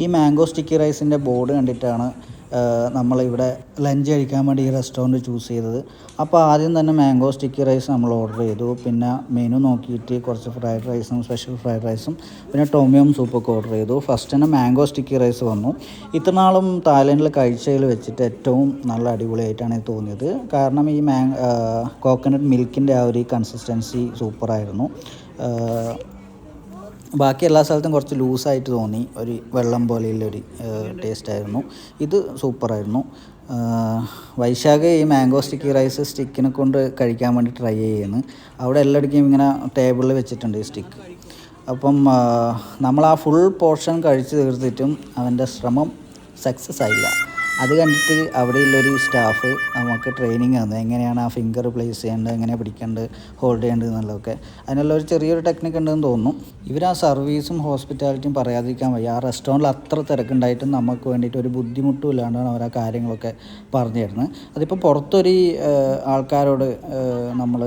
ഈ mango sticky റൈസിൻ്റെ board കണ്ടിട്ടാണ് നമ്മളിവിടെ ലഞ്ച് കഴിക്കാൻ വേണ്ടി ഈ റെസ്റ്റോറൻറ്റ് ചൂസ് ചെയ്തത്. അപ്പോൾ ആദ്യം തന്നെ മാംഗോ സ്റ്റിക്കി റൈസ് നമ്മൾ ഓർഡർ ചെയ്തു. പിന്നെ മെനു നോക്കിയിട്ട് കുറച്ച് ഫ്രൈഡ് റൈസും സ്പെഷ്യൽ ഫ്രൈഡ് റൈസും പിന്നെ ടോമിയം സൂപ്പൊക്കെ ഓർഡർ ചെയ്തു. ഫസ്റ്റ് തന്നെ മാംഗോ സ്റ്റിക്കി റൈസ് വന്നു. ഇത്രനാളും തായ്ലൻഡിൽ കഴിച്ചതിൽ വെച്ചിട്ട് ഏറ്റവും നല്ല അടിപൊളിയായിട്ടാണ് തോന്നിയത്. കാരണം ഈ കോക്കനട്ട് മിൽക്കിൻ്റെ ആ ഒരു കൺസിസ്റ്റൻസി സൂപ്പറായിരുന്നു. ബാക്കി എല്ലാ സ്ഥലത്തും കുറച്ച് ലൂസായിട്ട് തോന്നി, ഒരു വെള്ളം പോലെയുള്ളൊരു ടേസ്റ്റായിരുന്നു. ഇത് സൂപ്പറായിരുന്നു. വൈശാഖ് ഈ മാംഗോ സ്റ്റിക്കി റൈസ് സ്റ്റിക്കിനെ കൊണ്ട് കഴിക്കാൻ വേണ്ടി ട്രൈ ചെയ്യുന്നു. അവിടെ എല്ലായിടക്കും ഇങ്ങനെ ടേബിളിൽ വെച്ചിട്ടുണ്ട് ഈ സ്റ്റിക്ക്. അപ്പം നമ്മൾ ആ ഫുൾ പോർഷൻ കഴിച്ച് തീർത്തിട്ടും അവൻ്റെ ശ്രമം സക്സസ് ആയില്ല. അത് കണ്ടിട്ട് അവിടെയുള്ളൊരു സ്റ്റാഫ് നമുക്ക് ട്രെയിനിങ് തന്നു, എങ്ങനെയാണ് ആ ഫിംഗർ പ്ലേസ് ചെയ്യേണ്ടത്, എങ്ങനെ പിടിക്കേണ്ടത്, ഹോൾഡ് ചെയ്യേണ്ടത് എന്നുള്ളതൊക്കെ. അതിനുള്ള ഒരു ചെറിയൊരു ടെക്നിക്ക് ഉണ്ടെന്ന് തോന്നുന്നു. ഇവർ ആ സർവീസും ഹോസ്പിറ്റാലിറ്റിയും പറയാതിരിക്കാൻ വയ്യ. ആ റെസ്റ്റോറൻറ്റിൽ അത്ര തിരക്കുണ്ടായിട്ടും നമുക്ക് വേണ്ടിയിട്ട് ഒരു ബുദ്ധിമുട്ടും ഇല്ലാണ്ടാണ് അവർ ആ കാര്യങ്ങളൊക്കെ പറഞ്ഞു തരുന്നത്. അതിപ്പോൾ പുറത്തൊരു ആൾക്കാരോട് നമ്മൾ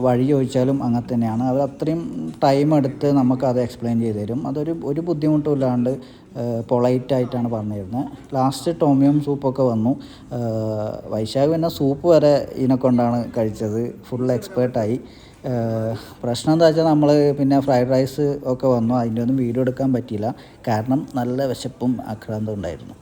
വഴി ചോദിച്ചാലും അങ്ങനെ തന്നെയാണ്. അവർ അത്രയും ടൈം എടുത്ത് നമുക്കത് എക്സ്പ്ലെയിൻ ചെയ്ത് തരും. ഒരു ബുദ്ധിമുട്ടും ഇല്ലാണ്ട് പൊളൈറ്റായിട്ടാണ് പറഞ്ഞു തരുന്നത്. ലാസ്റ്റ് ടോമിയം സൂപ്പൊക്കെ വന്നു. വൈശാഖ് പിന്നെ സൂപ്പ് വരെ ഇതിനെ കൊണ്ടാണ് കഴിച്ചത്. ഫുൾ എക്സ്പേർട്ടായി. പ്രശ്നം എന്താ വെച്ചാൽ നമ്മൾ പിന്നെ ഫ്രൈഡ് റൈസ് ഒക്കെ വന്നു. അതിൻ്റെ ഒന്നും വീഡിയോ എടുക്കാൻ പറ്റിയില്ല. കാരണം നല്ല വിശപ്പും ആക്രാന്തം ഉണ്ടായിരുന്നു.